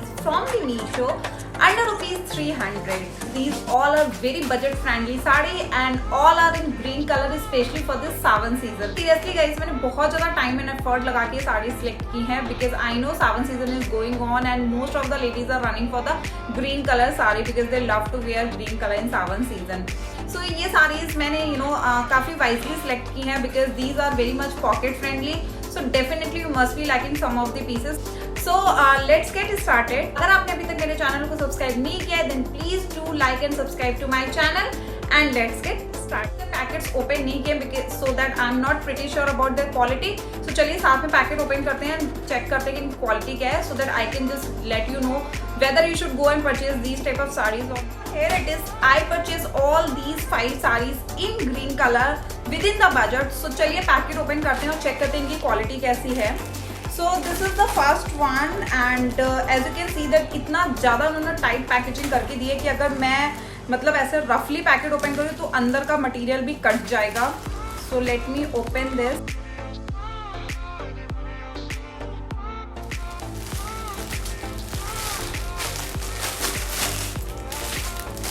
sarees from the Meesho under rupees 300. These all are very budget friendly saree and all are in green color, especially for this sawan season. Seriously guys, मैंने बहुत ज़्यादा time and effort लगा के sari select की है because I know sawan season is going on and most of the ladies are running for the green color saree because they love to wear green color in sawan season. So ये sarees मैंने काफ़ी wisely select की हैं because these are very much pocket friendly. So definitely you must be liking some of the pieces. So let's get started. अगर आपने अभी तक मेरे चैनल को सब्सक्राइब नहीं किया है then please do like and subscribe to my channel and let's get started. Packets open नहीं किए because so that I'm not pretty sure about their quality. So चलिए साथ में पैकेट ओपन करते हैं, चेक करते हैं कि इनकी क्वालिटी क्या है so that I can just let you know whether you should go and purchase these type of sarees. Here it is. I purchased all these 5 sarees in green color within the budget. So चलिए packet open करते हैं और check करते हैं इनकी quality कैसी है. So this is the first one and as you can see that इतना ज़्यादा उन्होंने टाइट पैकेजिंग करके दी है कि अगर मैं मतलब ऐसे रफली पैकेट ओपन करूँ तो अंदर का मटेरियल भी कट जाएगा. So let me open this.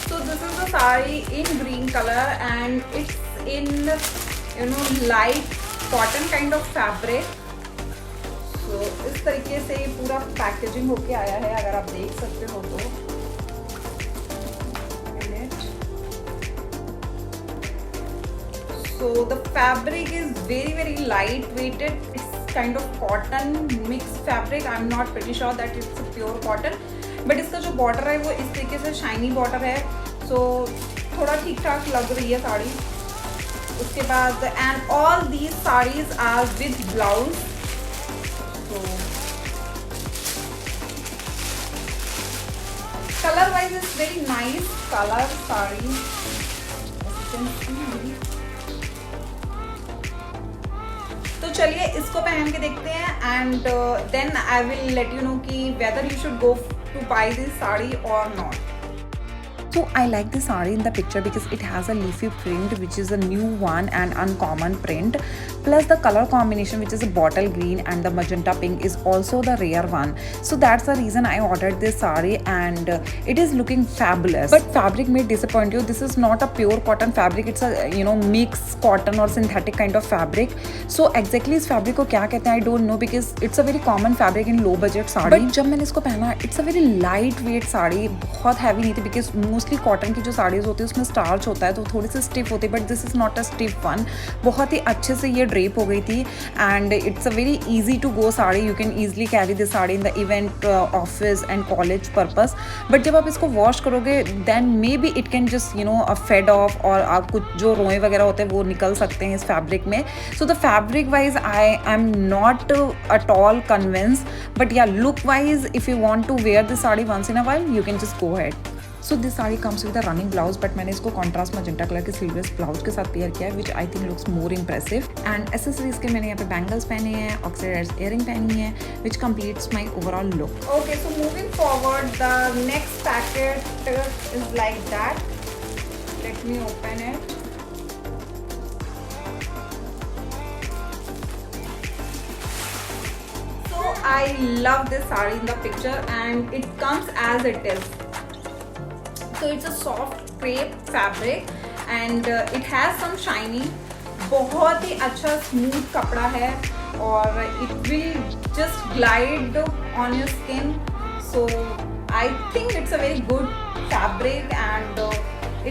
So this is the saree in green color and it's in light cotton kind of fabric. तो इस तरीके से पूरा पैकेजिंग होके आया है, अगर आप देख सकते हो तो. So the fabric is very light weighted. It's kind of cotton mixed fabric. I'm not pretty sure that it's a pure cotton. But इसका जो बॉर्डर है वो इस तरीके से शाइनी बॉर्डर है. So थोड़ा ठीक ठाक लग रही है साड़ी. उसके बाद and all these sarees are with blouse. So color wise it's very nice color saree. तो चलिए इसको पहन के देखते हैं and then I will let you know कि whether you should go to buy this saree or not. So I like the saree in the picture because it has a leafy print which is a new one and uncommon print, plus the color combination which is a bottle green and the magenta pink is also the rare one. So that's the reason I ordered this saree and it is looking fabulous. But fabric may disappoint you. This is not a pure cotton fabric. It's a mixed cotton or synthetic kind of fabric. So exactly इस fabric को क्या कहते हैं I don't know because it's a very common fabric in low budget sari. But जब मैंने इसको पहना it's a very light weight sari, बहुत heavy नहीं थी because मोस्टली कॉटन की जो साड़ीज होती है उसमें स्टार्च होता है तो थोड़ी सी स्टिफ होती है, but this is not a stiff one. बहुत ही अच्छे से ये ड्रेप हो गई थी and it's a very easy to go sari. You can easily carry this sari in the event, office and college purpose. But जब आप इसको वॉश करोगे then may be it can just fade off और आप कुछ जो रोए वगैरह होते हैं वो निकल सकते हैं इस फैब्रिक में. So the fabric wise I am not at all convince, but yeah look wise if you want to wear this sari once in a while you can just go head. So this sari comes with a running blouse, but मैंने इसको contrast magenta colour के sleeveless blouse के साथ pair किया है which I think looks more impressive. And accessories के मैंने यहाँ पे बैंगल्स पहने हैं, ऑक्सीडाइज्ड इयरिंग पहनी है which completes my overall look. Okay, so moving forward, the next packet is like that. Let me open it. So I love this saree in the picture and it comes as it is. So it's a soft crepe fabric and it has some shiny. बहुत ही अच्छा smooth कपड़ा है और it will just glide on your skin. So I think it's a very good fabric and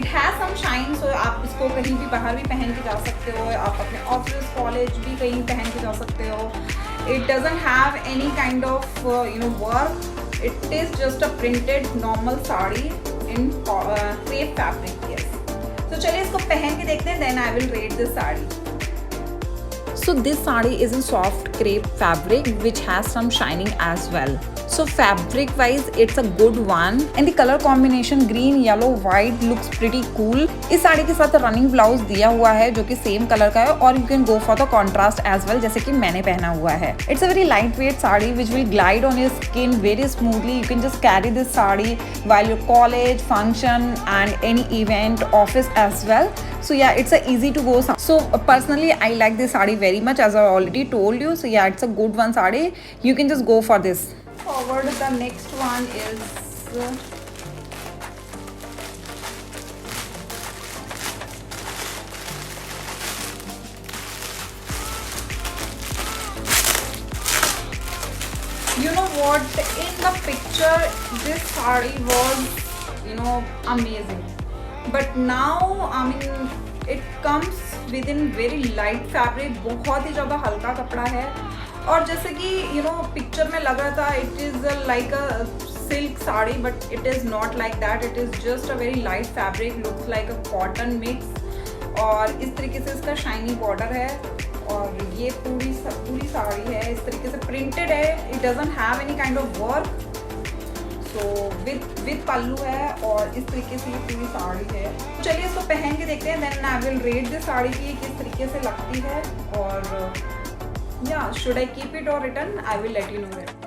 it has some shine. So आप इसको कहीं भी बाहर भी पहन के जा सकते हो, आप अपने ऑफिस कॉलेज भी कहीं पहन के जा सकते हो. It doesn't have any kind of work. It is just a printed normal saree in crepe fabric. Yes. So चलिए इसको पहन के देखते हैं. Then I will rate this saree. So this saree is in soft crepe fabric which has some shining as well. So fabric wise it's a good one and the color combination green, yellow, white looks pretty cool. इस साड़ी के साथ running blouse दिया हुआ है जो कि same colour का है और you can go for the contrast as well जैसे कि मैंने पहना हुआ है. It's a very lightweight sari which will glide on your skin very smoothly. You can just carry this sari while your college, function and any event, office as well. So yeah, it's a easy to go. So personally I like this saree very much as I already told you. So yeah, it's a good one saree. You can just go for this. forward, the next one is you know what, in the picture this saree was, you know, amazing, but now I mean it comes within very light fabric, बहुत ही ज़्यादा हल्का कपड़ा है। और जैसे कि you know picture में लग रहा था it is like a silk sari, but it is not like that, it is just a very light fabric, looks like a cotton mix, और इस तरीके से इसका शाइनी बॉर्डर है, और ये पूरी साड़ी है इस तरीके से प्रिंटेड है, it doesn't have any kind of work, so with pallu है, और इस तरीके से ये पूरी साड़ी है। चलिए इसको पहन के देखते हैं, then I will rate this sari की किस तरीके से लगती है, और या शुड आई कीप इट और return, I will let you know that.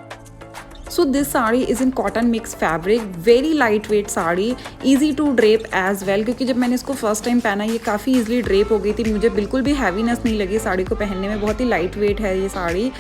So this saree is in cotton mix fabric, very lightweight sari, easy to drape as well, क्योंकि जब मैंने इसको फर्स्ट टाइम पहना ये काफ़ी easily drape हो गई थी, मुझे बिल्कुल भी हैवीनेस नहीं लगी साड़ी को पहनने में, बहुत ही लाइट वेट है ये साड़ी।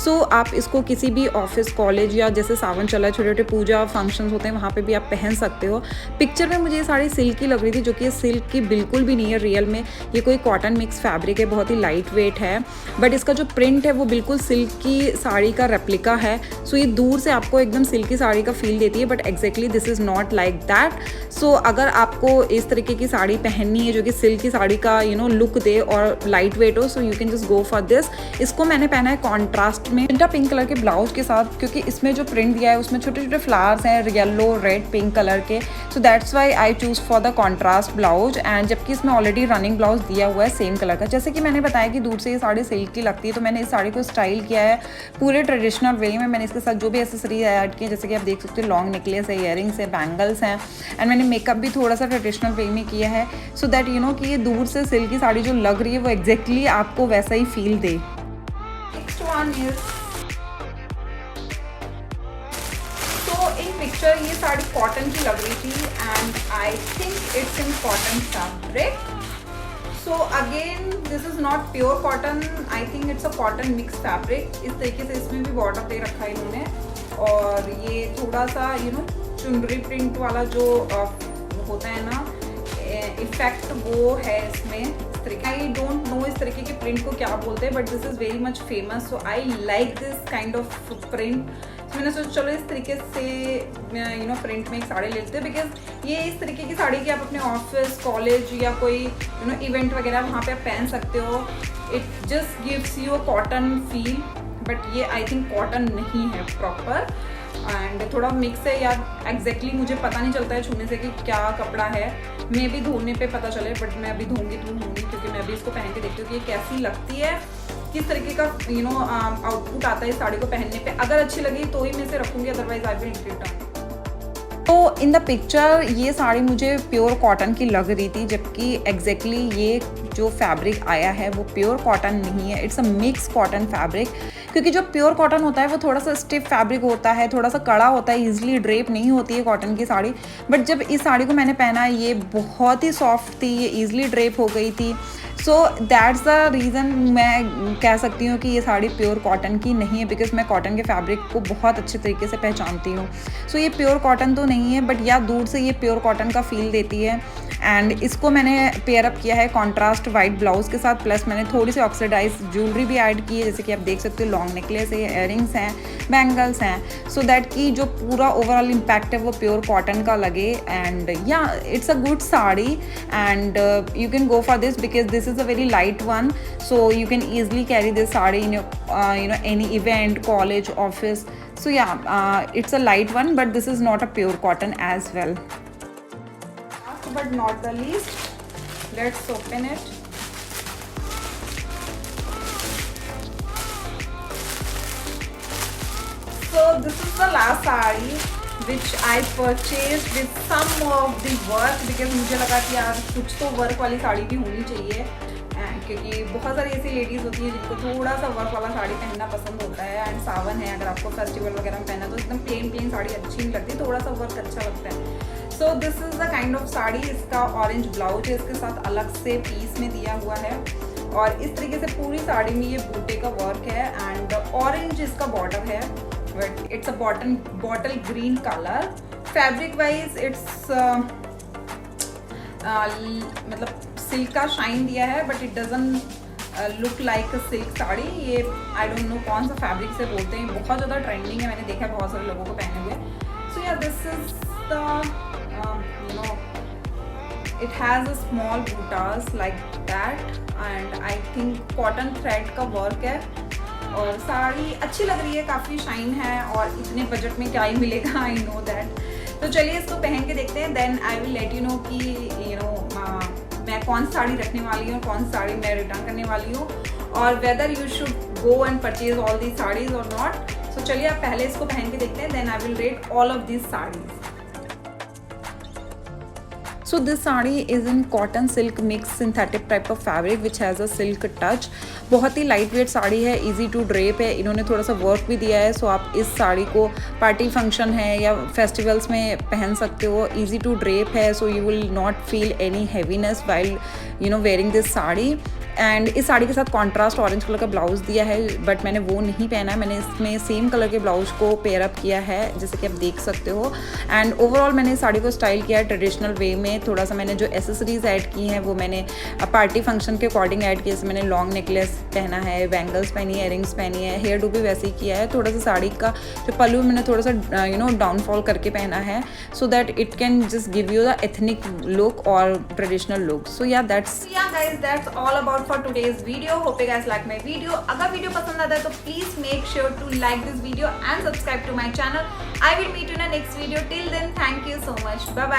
सो आप इसको किसी भी ऑफिस, कॉलेज या जैसे सावन चला, छोटे छोटे पूजा फंक्शंस होते हैं वहाँ पे भी आप पहन सकते हो। पिक्चर में मुझे ये साड़ी सिल्क की लग रही थी, जो कि ये सिल्क की बिल्कुल भी नहीं है, रियल में ये कोई कॉटन मिक्स फैब्रिक है, बहुत ही लाइट वेट है, बट इसका जो प्रिंट है वो बिल्कुल सिल्क की साड़ी का रेप्लिका है। सो ये दूर से आपको एकदम सिल्की साड़ी का फील देती है, but exactly this is not like that. So अगर आपको इस तरीके की साड़ी पहननी है जो कि सिल्क की साड़ी का लुक दे और लाइट वेट हो, so you can just go for this. इसको मैंने पहना है कॉन्ट्रास्ट में पिंक कलर के ब्लाउज के साथ, क्योंकि इसमें जो प्रिंट दिया है उसमें छोटे छोटे फ्लावर्स हैं येलो, रेड, पिंक कलर के, so that's why I choose for the contrast blouse. And जबकि इसमें ऑलरेडी रनिंग ब्लाउज दिया हुआ है सेम कलर का। जैसे कि मैंने बताया कि दूर से ये साड़ी सिल्क की लगती है, तो मैंने इस साड़ी को स्टाइल किया है पूरे ट्रेडिशनल वे में। मैंने इसके साथ जो भी एसेसरीज ऐड की है, जैसे कि आप देख सकते हो लॉन्ग नेकलेस है, ईयरिंग्स है, बैंगल्स हैं, एंड मैंने मेकअप भी थोड़ा सा ट्रेडिशनल वे में किया है, सो दैट कि ये दूर से सिल्क की साड़ी जो लग रही है वो एग्जैक्टली आपको वैसा ही फील दे। नेक्स्ट वन इज, तो इन पिक्चर ये साड़ी कॉटन की लग रही थी, and I think it's in cotton fabric. So again this is not pure cotton, I think it's a cotton mix fabric. इस तरीके से इसमें भी बॉर्डर दे रखा है इन्होंने, और ये थोड़ा सा चुनरी प्रिंट वाला जो होता है ना इफेक्ट, वो है इसमें इस तरीके। आई डोंट नो इस तरीके के प्रिंट को क्या बोलते हैं, but this is very much famous, so I like this kind of print. तो मैंने सोचा चलो इस तरीके से प्रिंट में एक साड़ी ले लेते हैं, बिकॉज ये इस तरीके की साड़ी कि आप अपने ऑफिस, कॉलेज या कोई इवेंट वगैरह वहाँ पे आप पहन सकते हो। It just gives you a cotton feel, but ये आई थिंक कॉटन नहीं है प्रॉपर, एंड थोड़ा मिक्स है यार। एग्जैक्टली मुझे पता नहीं चलता है छूने से कि क्या कपड़ा है, मे भी धोने पे पता चले, बट मैं अभी धोंगी क्योंकि मैं अभी इसको पहन के देखती हूँ कि ये कैसी लगती है, किस तरीके का आउटपुट आता है इस साड़ी को पहनने पे। अगर अच्छी लगी तो ही मैं इसे रखूँगी, अदरवाइज आई विल रिटर्न। तो इन द पिक्चर ये साड़ी मुझे प्योर कॉटन की लग रही थी, जबकि एग्जैक्टली ये जो फैब्रिक आया है वो प्योर कॉटन नहीं है, it's a mix cotton fabric. क्योंकि जो प्योर कॉटन होता है वो थोड़ा सा स्टिफ फैब्रिक होता है, थोड़ा सा कड़ा होता है, ईजिली ड्रेप नहीं होती है कॉटन की साड़ी। बट जब इस साड़ी को मैंने पहना ये बहुत ही सॉफ्ट थी, ये ईजिली ड्रेप हो गई थी। सो दैट्स द रीज़न मैं कह सकती हूँ कि ये साड़ी प्योर कॉटन की नहीं है, बिकॉज मैं कॉटन के फैब्रिक को बहुत अच्छे तरीके से पहचानती हूँ। सो ये प्योर कॉटन तो नहीं है, बट या दूर से ये प्योर कॉटन का फील देती है। एंड इसको मैंने पेयर अप किया है कॉन्ट्रास्ट वाइट ब्लाउज के साथ, प्लस मैंने थोड़ी सी ऑक्सीडाइज ज्वेलरी भी ऐड की है, जैसे कि आप देख सकते हो लॉन्ग नेकलेस है, इयरिंग्स हैं, बैंगल्स हैं, सो दैट कि जो पूरा ओवरऑल इम्पैक्ट है वो प्योर कॉटन का लगे। एंड या it's a good sari, and you can go for this because this is a very light one, so you can easily carry this saree in your any event, college, office. So yeah, it's a light one, but this is not a pure cotton as well. Last but not the least, let's open it. So this is the last saree which I purchased with some of the work, because मुझे लगा कि यार कुछ तो work वाली साड़ी भी होनी चाहिए, क्योंकि बहुत सारी ऐसी लेडीज़ होती हैं जिनको थोड़ा सा वर्क वाला साड़ी पहनना पसंद होता है। एंड सावन है, अगर आपको फेस्टिवल वगैरह में पहना तो एकदम प्लेन साड़ी अच्छी नहीं लगती, थोड़ा सा वर्क अच्छा लगता है। So this is the kind of sari. इसका ऑरेंज ब्लाउज है, इसके साथ अलग से पीस में दिया हुआ है, और इस तरीके से पूरी साड़ी में ये बूटे का वर्क है, एंड ऑरेंज इसका बॉर्डर है, but it's a bottle green color. Fabric wise it's मतलब सिल्क का शाइन दिया है, but it doesn't look like a silk sari. ये आई डोंट नो कौन सा फैब्रिक से बोलते हैं, बहुत ज़्यादा ट्रेंडिंग है, मैंने देखा है बहुत सारे लोगों को पहने हुए. सो या this is the you know it has a small buttas like that and I think cotton thread का work है और साड़ी अच्छी लग रही है, काफ़ी शाइन है और इतने बजट में क्या ही मिलेगा, I know that. तो चलिए इसको पहन के देखते हैं, then I will let you know कि यू नो मैं कौन सी साड़ी रखने वाली हूँ, कौन सी साड़ी मैं रिटर्न करने वाली हूँ, और whether you should go and purchase all these saris और नॉट. सो चलिए आप पहले इसको पहन के देखते हैं, then I will rate all of these saris. So this sari is in cotton silk mix synthetic type of fabric which has a silk touch. बहुत ही लाइट वेट साड़ी है, इजी टू ड्रेप है, इन्होंने थोड़ा सा वर्क भी दिया है. सो आप इस साड़ी को पार्टी फंक्शन है या फेस्टिवल्स में पहन सकते हो. इजी टू ड्रेप है, so you will not feel any heaviness while you know wearing this sari. And इस साड़ी के साथ कॉन्ट्रास्ट ऑरेंज कलर का ब्लाउज दिया है, बट मैंने वो नहीं पहना है, मैंने इसमें सेम कलर के ब्लाउज को पेयर अप किया है जैसे कि आप देख सकते हो. एंड ओवरऑल मैंने इस साड़ी को स्टाइल किया है ट्रेडिशनल वे में. थोड़ा सा मैंने जो एसेसरीज ऐड की हैं वो मैंने पार्टी फंक्शन के अकॉर्डिंग ऐड किया. जैसे मैंने लॉन्ग नेकलेस पहना है, बैंगल्स पहनी है, इयरिंग्स पहनी है, हेयर डू भी वैसे ही किया है. थोड़ा सा साड़ी का जो पल्लू मैंने थोड़ा सा यू नो डाउनफॉल करके पहना है, so that it can just give you the ethnic look और traditional look. So yeah that's guys, that's all about for today's video. Hope you guys like my video. अगर वीडियो पसंद आता है तो please make sure to like this video and subscribe to my channel. I will meet you in next video. Till then, thank you so much. Bye bye.